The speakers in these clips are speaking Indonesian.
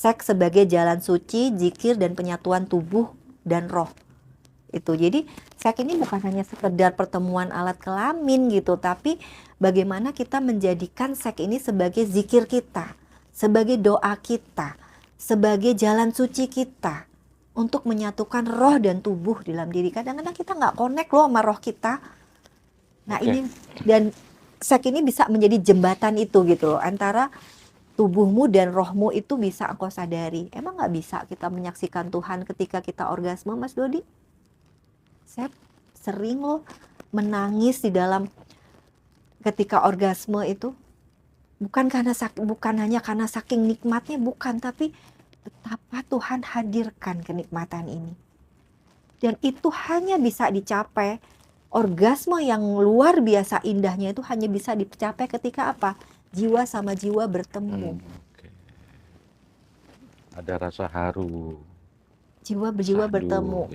Seks sebagai jalan suci, zikir dan penyatuan tubuh dan roh. Itu. Jadi seks ini bukan hanya sekedar pertemuan alat kelamin gitu, tapi bagaimana kita menjadikan seks ini sebagai zikir kita, sebagai doa kita, sebagai jalan suci kita untuk menyatukan roh dan tubuh dalam diri. Kadang-kadang kita nggak connect loh sama roh kita. Nah ini, dan seks ini bisa menjadi jembatan itu gitu loh, antara tubuhmu dan rohmu itu bisa engkau sadari. Emang nggak bisa kita menyaksikan Tuhan ketika kita orgasme, Mas Dodi? Saya sering loh menangis di dalam ketika orgasme itu. Bukan hanya karena saking nikmatnya, bukan, tapi betapa Tuhan hadirkan kenikmatan ini. Dan itu hanya bisa dicapai, orgasme yang luar biasa indahnya itu hanya bisa dicapai ketika apa? Jiwa sama jiwa bertemu. Ada rasa haru. Jiwa berjiwa bertemu.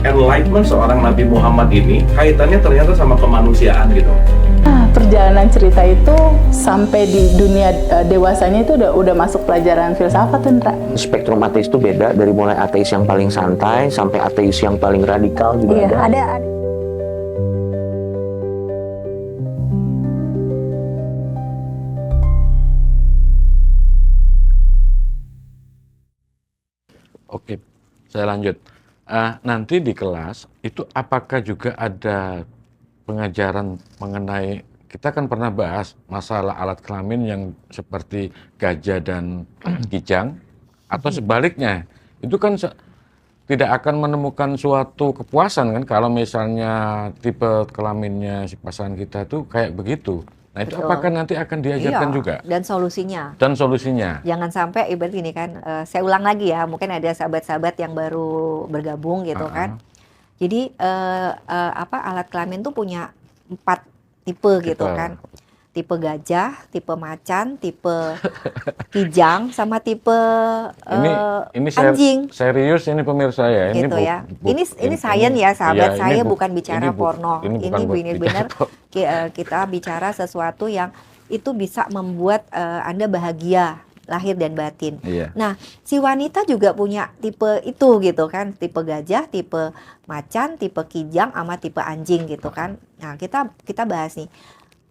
Enlightenment seorang Nabi Muhammad ini kaitannya ternyata sama kemanusiaan gitu. Perjalanan cerita itu sampai di dunia dewasanya itu udah masuk pelajaran filsafat tuh, Ndra. Spektrum ateis itu beda, dari mulai ateis yang paling santai sampai ateis yang paling radikal juga ada. Oke, saya lanjut. Nanti di kelas itu apakah juga ada pengajaran mengenai, kita kan pernah bahas masalah alat kelamin yang seperti gajah dan kijang, atau sebaliknya, itu kan tidak akan menemukan suatu kepuasan kan kalau misalnya tipe kelaminnya si pasangan kita tuh kayak begitu. Nah itu Betul. apakah nanti akan diajarkan juga? Dan solusinya. Dan solusinya. Jangan sampai ibarat ini kan, saya ulang lagi ya, mungkin ada sahabat-sahabat yang baru bergabung gitu kan. Jadi alat kelamin tuh punya 4 tipe gitu kan. Tipe gajah, tipe macan, tipe kijang, sama tipe ini anjing. Serius ini pemirsa ya. Gitu ya. Ini sains ya sahabat, saya bukan bicara porno. Ini benar-benar kita bicara sesuatu yang itu bisa membuat Anda bahagia lahir dan batin. Iya. Nah, si wanita juga punya tipe itu gitu kan, tipe gajah, tipe macan, tipe kijang, sama tipe anjing gitu kan. Nah, kita bahas nih.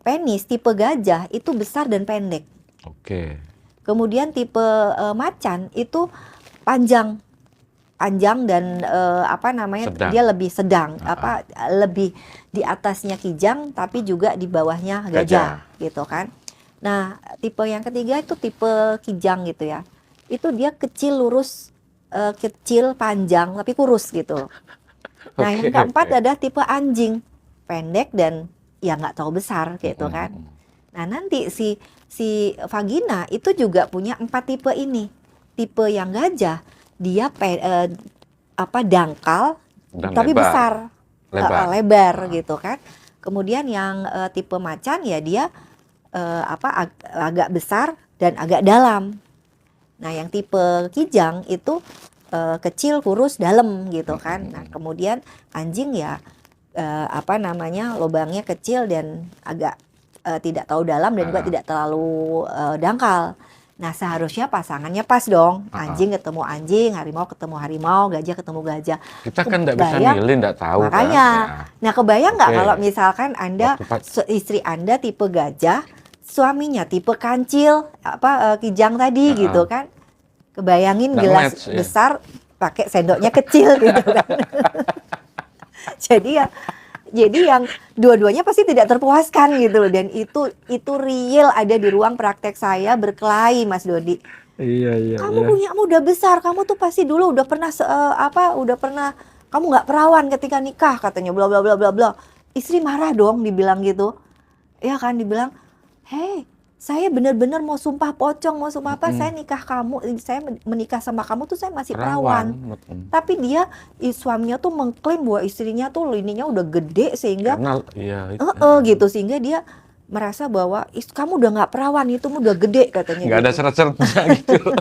Penis tipe gajah itu besar dan pendek. Oke. Kemudian tipe macan itu panjang dan Sedang. dia lebih sedang, lebih di atasnya kijang tapi juga di bawahnya gajah gitu kan. Nah, tipe yang ketiga itu tipe kijang gitu ya. Itu dia kecil, lurus, kecil, panjang tapi kurus gitu. Nah, yang keempat ada tipe anjing, pendek dan ya nggak terlalu besar gitu kan. Nah, nanti si vagina itu juga punya 4 tipe ini. Tipe yang gajah dia dangkal tapi lebar. besar, lebar gitu kan. Kemudian yang tipe macan ya dia agak besar dan agak dalam. Nah, yang tipe kijang itu kecil, kurus, dalam gitu kan. Nah, kemudian anjing ya lubangnya kecil dan agak tidak terlalu dalam dan juga tidak terlalu dangkal. Nah, seharusnya pasangannya pas dong. Anjing ketemu anjing, harimau ketemu harimau, gajah ketemu gajah. Kita kan nggak bisa milih, nggak tahu makanya, kan. Nah kebayang nggak kalau misalkan Anda, istri Anda tipe gajah, suaminya tipe kancil, kijang tadi gitu kan. Kebayangin gelas besar, pakai sendoknya kecil gitu kan. Jadi yang dua-duanya pasti tidak terpuaskan gitu loh. Dan itu real ada di ruang praktek saya berkelahi, Mas Dodi. Iya. Kamu punyamu udah besar, kamu tuh pasti dulu udah pernah kamu nggak perawan ketika nikah katanya, bla bla bla bla bla. Istri marah dong dibilang gitu. Ya kan, dibilang, "Hei, saya benar-benar mau sumpah pocong, mau sumpah apa, saya menikah sama kamu tuh saya masih perawan." Tapi suaminya tuh mengklaim bahwa istrinya tuh lininya udah gede sehingga gitu, sehingga dia merasa bahwa kamu udah nggak perawan, itu udah gede katanya. Nggak gitu. ada seret-seretnya gitu.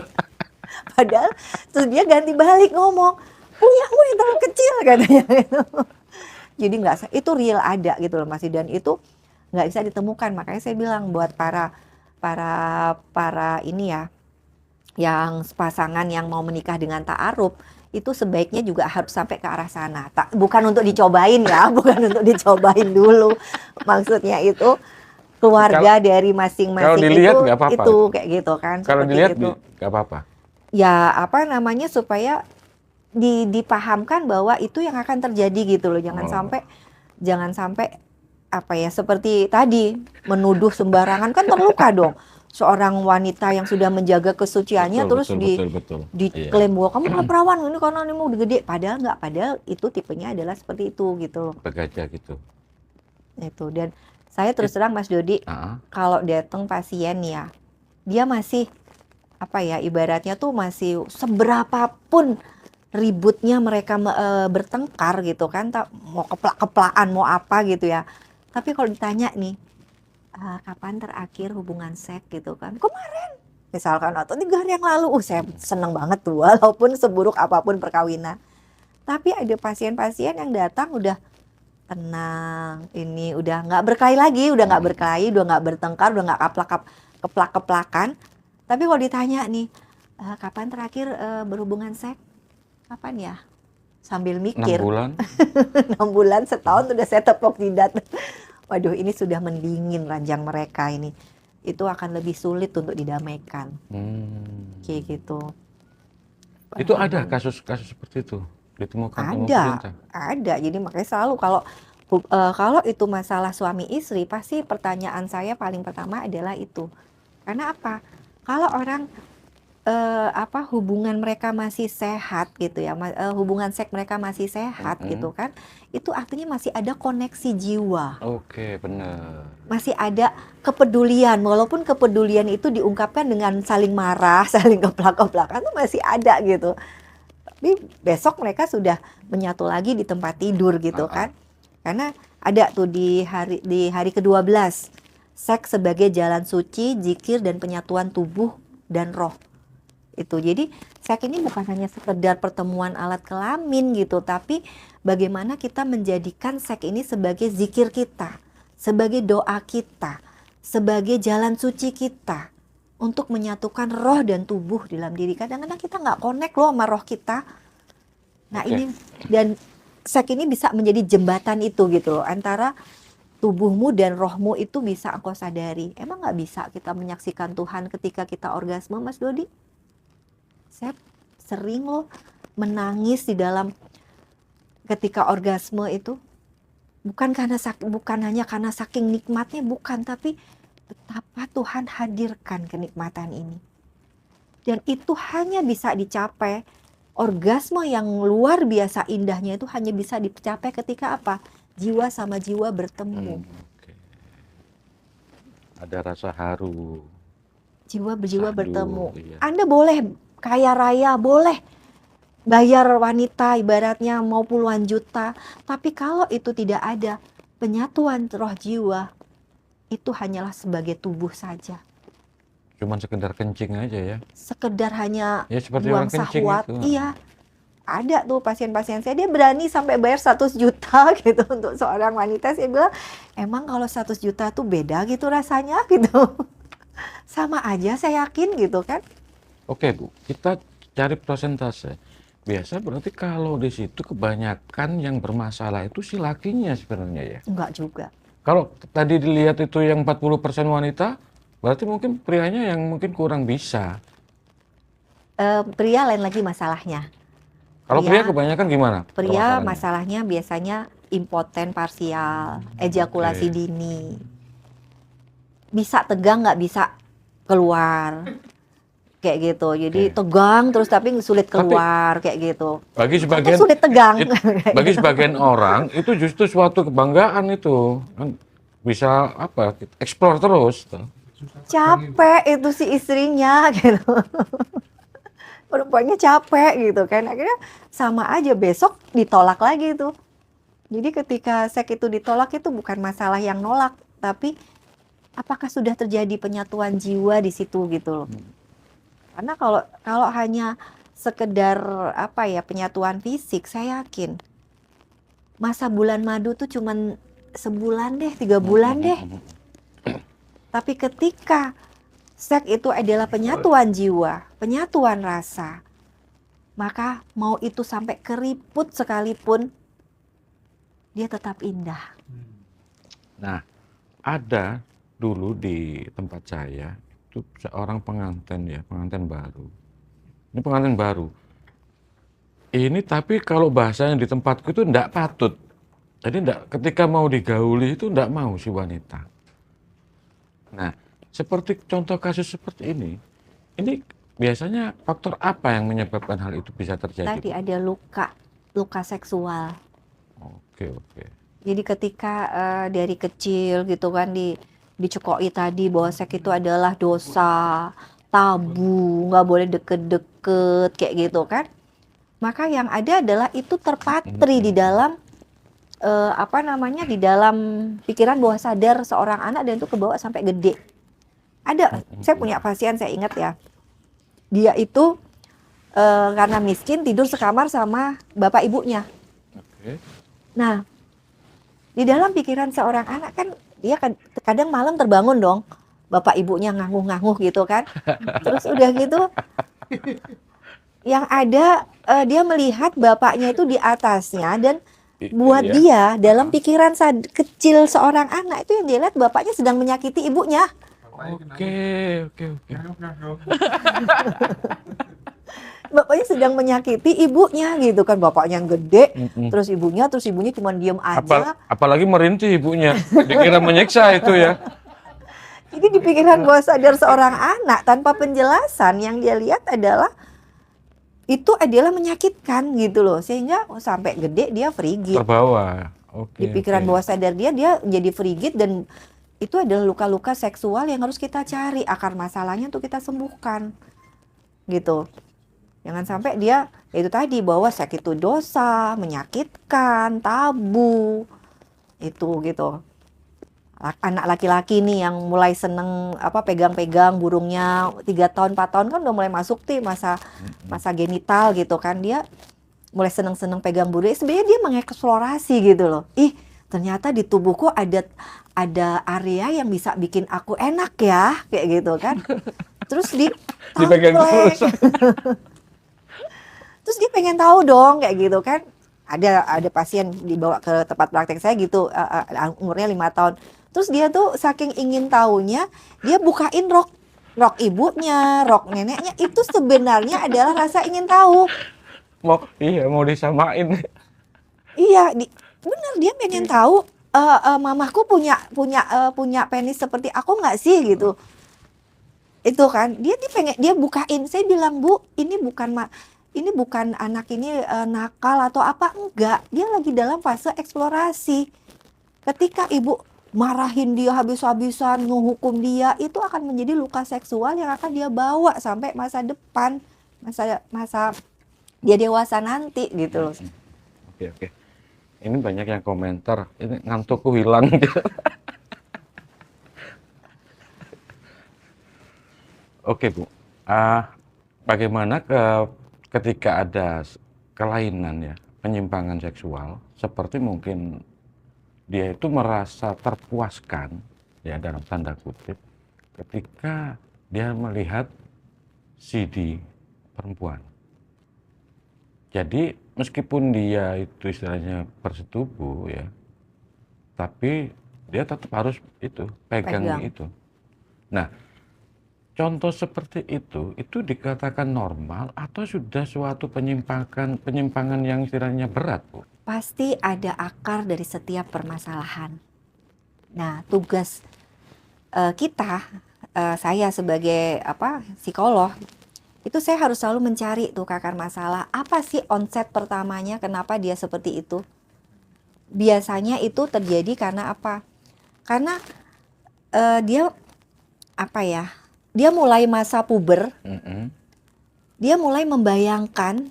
Padahal terus dia ganti balik ngomong, punyamu yang terlalu kecil katanya. Jadi itu real ada gitu loh Mas, dan itu nggak bisa ditemukan. Makanya saya bilang buat para ini ya, yang pasangan yang mau menikah dengan ta'aruf, itu sebaiknya juga harus sampai ke arah sana. Bukan untuk dicobain ya, bukan untuk dicobain dulu. Maksudnya itu keluarga dari Kalau masing-masing dilihat nggak apa-apa. itu kayak gitu kan. Kalau seperti dilihat itu. nggak apa-apa. Ya apa namanya, supaya dipahamkan bahwa itu yang akan terjadi gitu loh. Jangan sampai apa ya, seperti tadi menuduh sembarangan, kan terluka dong. Seorang wanita yang sudah menjaga kesuciannya terus betul. diklaim bahwa kamu nggak perawan ini karena ini mau gede, padahal nggak, padahal itu tipenya adalah seperti itu gitu loh. Begaja gitu. Itu. Dan saya terus terang Mas Dodi, kalau datang pasien ya, dia masih apa ya, ibaratnya tuh masih seberapapun ributnya mereka bertengkar gitu kan, mau keplak-keplakan mau apa gitu ya, tapi kalau ditanya nih, kapan terakhir hubungan seks gitu kan, kemarin misalkan, atau 3 hari yang lalu, saya seneng banget tuh walaupun seburuk apapun perkawinan. Tapi ada pasien-pasien yang datang udah tenang, ini udah nggak berkelahi lagi, udah nggak berkelahi, udah nggak bertengkar, udah nggak keplak-keplakan. Tapi kalau ditanya nih, kapan terakhir berhubungan seks, kapan ya? Sambil 6 mikir. bulan. 6 bulan, setahun udah saya tepok jidat. Waduh, ini sudah mendingin ranjang mereka ini. Itu akan lebih sulit untuk didamaikan. Kayak gitu. Itu ada kasus-kasus seperti itu ditemukan sama pemerintah? Ada. Jadi makanya selalu kalau itu masalah suami istri, pasti pertanyaan saya paling pertama adalah itu. Karena apa? Kalau orang hubungan mereka masih sehat gitu ya, hubungan seks mereka masih sehat gitu kan, itu artinya masih ada koneksi jiwa. Oke, benar. Masih ada kepedulian, walaupun kepedulian itu diungkapkan dengan saling marah, saling keplak-keplakan, itu masih ada gitu. Tapi besok mereka sudah menyatu lagi di tempat tidur gitu kan. Karena ada tuh di hari ke-12, seks sebagai jalan suci, zikir dan penyatuan tubuh dan roh. Itu. Jadi seks ini bukan hanya sekedar pertemuan alat kelamin gitu, tapi bagaimana kita menjadikan seks ini sebagai zikir kita, sebagai doa kita, sebagai jalan suci kita untuk menyatukan roh dan tubuh dalam diri. Kadang-kadang kita nggak connect loh sama roh kita. Nah ini, dan seks ini bisa menjadi jembatan itu gitu loh, antara tubuhmu dan rohmu itu bisa engkau sadari. Emang nggak bisa kita menyaksikan Tuhan ketika kita orgasme, Mas Dodi? Saya sering loh menangis di dalam ketika orgasme itu, bukan hanya karena saking nikmatnya, bukan, tapi betapa Tuhan hadirkan kenikmatan ini. Dan itu hanya bisa dicapai, orgasme yang luar biasa indahnya itu hanya bisa dicapai ketika apa? Jiwa sama jiwa bertemu. Ada rasa haru. Jiwa berjiwa bertemu. Iya. Anda boleh kaya raya, boleh bayar wanita ibaratnya mau puluhan juta, tapi kalau itu tidak ada penyatuan roh jiwa, itu hanyalah sebagai tubuh saja. Cuman sekedar kencing aja ya. Sekedar hanya Ya seperti buang orang kencing syahwat. itu. Iya. Ada tuh pasien-pasien saya, dia berani sampai bayar 100 juta gitu untuk seorang wanita. Saya bilang, emang kalau 100 juta tuh beda gitu rasanya gitu. Sama aja saya yakin gitu kan. Oke Bu, kita cari persentase. Biasa berarti kalau di situ kebanyakan yang bermasalah itu si lakinya sebenarnya ya? Enggak juga. Kalau tadi dilihat itu yang 40% wanita, berarti mungkin prianya yang mungkin kurang bisa. Pria lain lagi masalahnya. Kalau pria kebanyakan gimana? Pria masalahnya biasanya impoten parsial, ejakulasi dini. Bisa tegang nggak bisa keluar. Kayak gitu, jadi tegang terus tapi sulit keluar, kayak gitu. Bagi sebagian sulit tegang. Bagi sebagian orang itu justru suatu kebanggaan itu, kan bisa apa? Explore terus. Capek itu si istrinya gitu. Perempuannya capek gitu kan, akhirnya sama aja besok ditolak lagi tuh. Jadi ketika seks itu ditolak itu bukan masalah yang nolak, tapi apakah sudah terjadi penyatuan jiwa di situ gitu loh. Karena kalau hanya sekedar apa ya penyatuan fisik, saya yakin masa bulan madu tuh cuman sebulan deh, 3 bulan deh. Tapi ketika seks itu adalah penyatuan jiwa, penyatuan rasa, maka mau itu sampai keriput sekalipun, dia tetap indah. Nah, ada dulu di tempat saya itu seorang pengantin ya, pengantin baru. Ini pengantin baru. Ini tapi kalau bahasanya di tempatku itu enggak patut. Jadi ketika mau digauli itu enggak mau si wanita. Nah, seperti contoh kasus seperti ini biasanya faktor apa yang menyebabkan hal itu bisa terjadi? Tadi ada luka seksual. Oke. Jadi ketika dari kecil gitu kan dicekoi tadi bahwa seks itu adalah dosa, tabu, nggak boleh deket-deket kayak gitu kan. Maka yang ada adalah itu terpatri di dalam di dalam pikiran bawah sadar seorang anak, dan itu kebawa sampai gede. Saya punya pasien, saya ingat ya. Dia itu karena miskin tidur sekamar sama bapak ibunya. Oke. Nah, di dalam pikiran seorang anak kan dia kadang malam terbangun dong, bapak ibunya ngangguh-ngangguh gitu kan. Terus udah gitu yang ada dia melihat bapaknya itu di atasnya, dan buat dia dalam pikiran kecil seorang anak itu yang dia lihat bapaknya sedang menyakiti ibunya. Oke. Bapaknya sedang menyakiti ibunya gitu kan, bapaknya yang gede, terus ibunya cuma diem aja. Apalagi merintih ibunya, dikira menyiksa itu ya. Jadi di pikiran bawah sadar seorang anak tanpa penjelasan yang dia lihat adalah itu adalah menyakitkan gitu loh, sehingga sampai gede dia frigid. Terbawa. Di pikiran bawah sadar dia menjadi frigid, dan itu adalah luka-luka seksual yang harus kita cari akar masalahnya untuk kita sembuhkan gitu. Jangan sampai dia itu tadi bahwa seks itu dosa, menyakitkan, tabu. Itu gitu. Anak laki-laki nih yang mulai seneng pegang-pegang burungnya 3 tahun 4 tahun kan udah mulai masuk tuh masa genital gitu kan, dia mulai seneng-seneng pegang burung. Sebenarnya dia mengeksplorasi gitu loh. Ternyata di tubuhku ada area yang bisa bikin aku enak ya, kayak gitu kan. Terus dipegang terus. Terus dia pengen tahu dong kayak gitu kan. Ada pasien dibawa ke tempat praktek saya gitu, umurnya 5 tahun. Terus dia tuh saking ingin tahunya, dia bukain rok ibunya, rok neneknya. Itu sebenarnya adalah rasa ingin tahu. Mau disamain. Iya, bener dia pengen tahu, mamaku punya penis seperti aku nggak sih gitu. Itu kan dia bukain. Saya bilang, Bu, ini bukan anak ini nakal atau apa, enggak. Dia lagi dalam fase eksplorasi. Ketika ibu marahin dia habis-habisan, ngehukum dia, itu akan menjadi luka seksual yang akan dia bawa sampai masa depan, masa dia dewasa nanti gitu loh. Oke. Ini banyak yang komentar, ini ngantukku hilang. Oke, Bu. Bagaimana ketika ada kelainan ya, penyimpangan seksual, seperti mungkin dia itu merasa terpuaskan ya dalam tanda kutip ketika dia melihat CD perempuan. Jadi meskipun dia itu istilahnya bersetubuh ya, tapi dia tetap harus pegang itu. Nah, contoh seperti itu dikatakan normal atau sudah suatu penyimpangan yang istilahnya berat, Bu? Pasti ada akar dari setiap permasalahan. Nah, tugas kita, saya sebagai psikolog, itu saya harus selalu mencari tuh akar masalah. Apa sih onset pertamanya, kenapa dia seperti itu? Biasanya itu terjadi karena apa? Karena dia mulai masa puber, dia mulai membayangkan,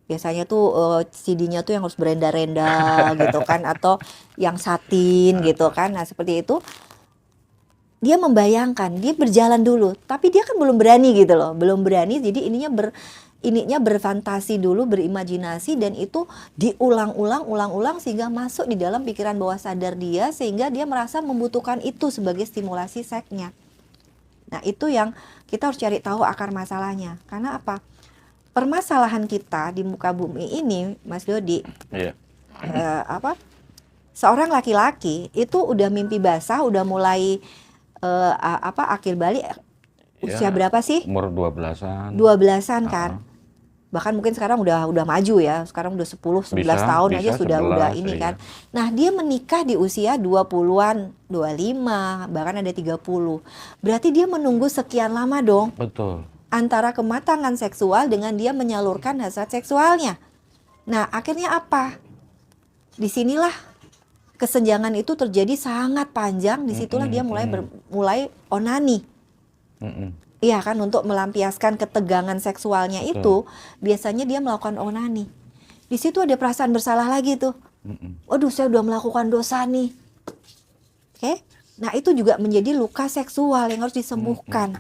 biasanya tuh CD-nya tuh yang harus berenda-renda gitu kan, atau yang satin gitu kan. Nah seperti itu, dia membayangkan, dia berjalan dulu, tapi dia kan belum berani gitu loh, belum berani. Jadi ininya ininya berfantasi dulu, berimajinasi, dan itu diulang-ulang sehingga masuk di dalam pikiran bawah sadar dia, sehingga dia merasa membutuhkan itu sebagai stimulasi seksnya. Nah, itu yang kita harus cari tahu akar masalahnya. Karena apa? Permasalahan kita di muka bumi ini, Mas Dodi, Iya. seorang laki-laki itu udah mimpi basah, udah mulai akhir balik usia Ya, berapa sih? Umur 12-an. 12-an kan. Bahkan mungkin sekarang udah maju ya. Sekarang udah 10-11 tahun aja sudah 11, ini iya. kan. Nah, dia menikah di usia 20-an, 25, bahkan ada 30. Berarti dia menunggu sekian lama dong Betul. antara kematangan seksual dengan dia menyalurkan hasrat seksualnya. Nah, akhirnya apa? Disinilah kesenjangan itu terjadi sangat panjang. Disitulah dia mulai onani. Iya kan, untuk melampiaskan ketegangan seksualnya itu biasanya dia melakukan onani. Di situ ada perasaan bersalah lagi tuh. Waduh, saya udah melakukan dosa nih. Oke. Nah, itu juga menjadi luka seksual yang harus disembuhkan.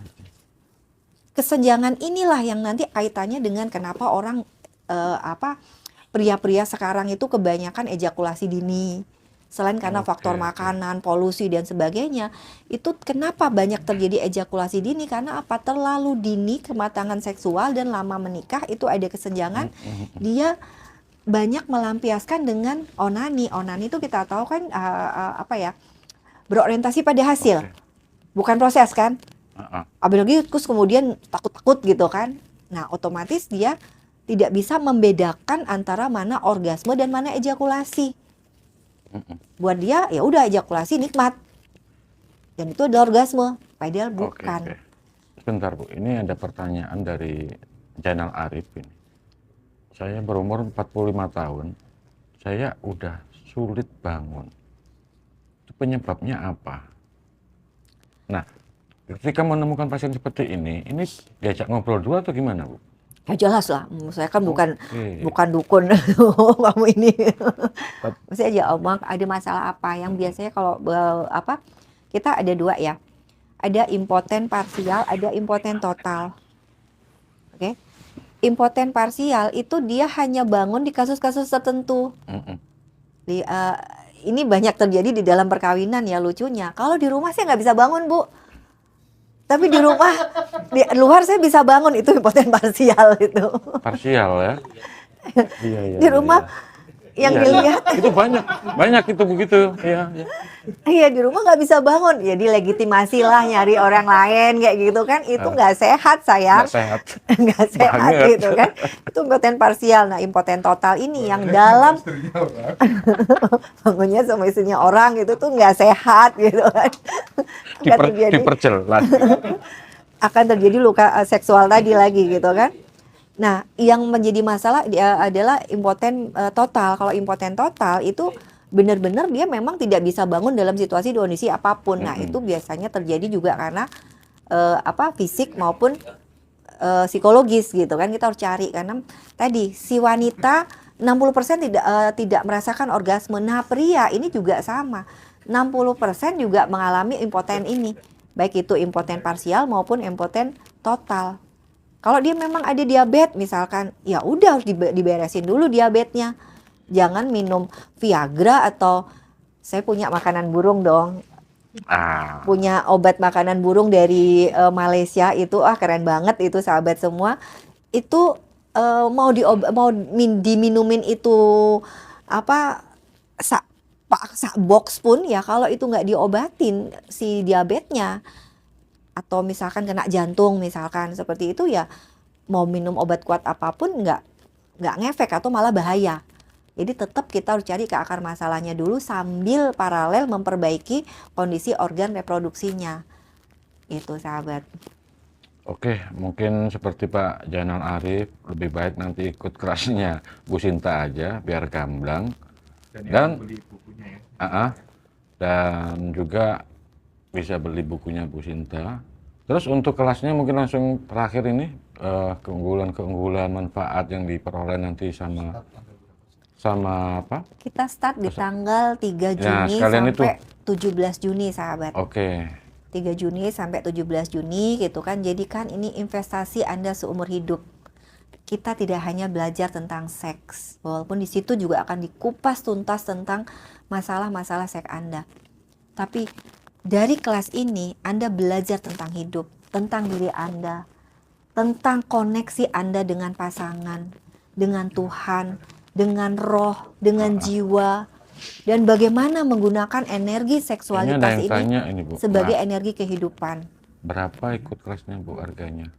Kesenjangan inilah yang nanti kaitannya dengan kenapa orang pria-pria sekarang itu kebanyakan ejakulasi dini. Selain karena faktor makanan, polusi dan sebagainya, itu kenapa banyak terjadi ejakulasi dini? Karena apa? Terlalu dini kematangan seksual dan lama menikah itu ada kesenjangan. Dia banyak melampiaskan dengan onani. Onani itu kita tahu kan berorientasi pada hasil, bukan proses kan? Apalagi terus kemudian takut-takut gitu kan? Nah, otomatis dia tidak bisa membedakan antara mana orgasme dan mana ejakulasi. Buat dia ya udah ejakulasi nikmat dan itu adalah orgasme, padahal bukan. Oke. Sebentar Bu, ini ada pertanyaan dari Jainal Arif ini. Saya berumur 45 tahun, saya udah sulit bangun. Itu penyebabnya apa? Nah, ketika menemukan pasien seperti ini diajak ngobrol dulu atau gimana Bu? Ya jelas lah, saya kan bukan dukun. Kamu ini mesti aja omong ada masalah apa yang biasanya kalau kita ada dua ya, ada impoten parsial, ada impoten total. Oke. Impoten parsial itu dia hanya bangun di kasus-kasus tertentu. Ini banyak terjadi di dalam perkawinan ya, lucunya. Kalau di rumah saya nggak bisa bangun Bu, tapi di rumah, di luar saya bisa bangun, itu impoten parsial itu. Parsial ya? Iya. Di rumah yang dilihat. Itu banyak itu begitu. Iya. Iya, di rumah nggak bisa bangun. Jadi legitimasi lah nyari orang lain kayak gitu kan. Itu nggak sehat sayang. Nggak sehat. Nggak sehat Banget. gitu kan. Itu impoten parsial. Nah, impoten total ini yang dalam bangunnya sama istrinya orang itu tuh nggak sehat gitu kan. Diperjelas. Akan terjadi luka seksual tadi lagi gitu kan. Nah, yang menjadi masalah adalah impoten total. Kalau impoten total itu benar-benar dia memang tidak bisa bangun dalam situasi kondisi apapun. Nah, itu biasanya terjadi juga karena fisik maupun psikologis gitu kan. Kita harus cari karena tadi si wanita 60% tidak merasakan orgasme. Nah, pria ini juga sama. 60% juga mengalami impoten ini. Baik itu impoten parsial maupun impoten total. Kalau dia memang ada diabetes misalkan, ya udah harus diberesin dulu diabetesnya. Jangan minum Viagra atau saya punya makanan burung dong. Punya obat makanan burung dari Malaysia itu keren banget itu sahabat semua. Itu mau diminumin itu sak box pun ya kalau itu nggak diobatin si diabetesnya. Atau misalkan kena jantung misalkan seperti itu ya mau minum obat kuat apapun nggak ngefek atau malah bahaya. Jadi tetap kita harus cari ke akar masalahnya dulu sambil paralel memperbaiki kondisi organ reproduksinya. Itu sahabat. Oke, mungkin seperti Pak Jainal Arif lebih baik nanti ikut kelasnya Bu Sinta aja biar gamblang dan beli bukunya ya. Dan juga bisa beli bukunya Bu Sinta. Terus untuk kelasnya mungkin langsung terakhir ini keunggulan-keunggulan manfaat yang diperoleh nanti sama apa? Kita start di tanggal 3 Juni sampai 17 Juni sahabat. Oke. 3 Juni sampai 17 Juni gitu kan. Jadi kan ini investasi Anda seumur hidup. kita tidak hanya belajar tentang seks, walaupun di situ juga akan dikupas tuntas tentang masalah-masalah seks Anda. Tapi dari kelas ini Anda belajar tentang hidup, tentang diri Anda, tentang koneksi Anda dengan pasangan, dengan Tuhan, dengan roh, dengan jiwa, dan bagaimana menggunakan energi Ini ada seksualitas yang ini tanya ini Bu, sebagai Mbak, energi kehidupan. berapa ikut kelasnya Bu harganya?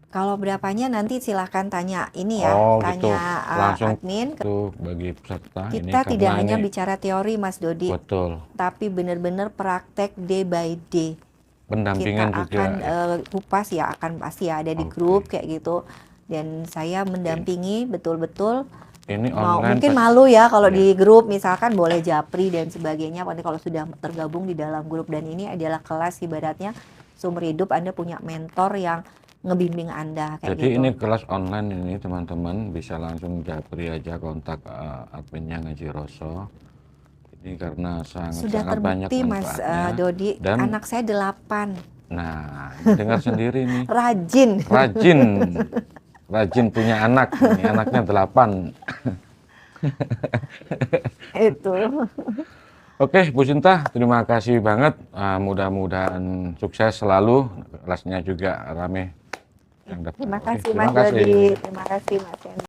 Kalau berapanya nanti silahkan tanya ini ya, Oh gitu, tanya langsung admin. tuh bagi peserta ini Kita tidak karena hanya ini bicara teori Mas Dodi, betul, tapi benar-benar praktek day by day. pendampingan Kita juga akan ya. kupas ya, akan pasti ya ada di Oke. grup kayak gitu. Dan saya mendampingi betul-betul. Ini Mau online mungkin pasti- malu ya kalau Iya. di grup misalkan boleh japri dan sebagainya. Nanti kalau sudah tergabung di dalam grup, dan ini adalah kelas ibaratnya sumber hidup, Anda punya mentor yang ngebimbing Anda kayak Jadi gitu. ini kelas online ini teman-teman bisa langsung japri aja kontak adminnya Ngaji Roso. Ini karena Sudah sangat banyak terbukti Mas manfaatnya. Dodi, Dan anak saya 8, nah, dengar sendiri nih, rajin. rajin punya anak. Ini anaknya 8. Itu. Oke, Bu Sinta, terima kasih banget. Mudah-mudahan sukses selalu. Kelasnya juga rame. Yang dapat. Terima Oke, kasih terima Mas kasih. Dodi, terima kasih Mas Hendra.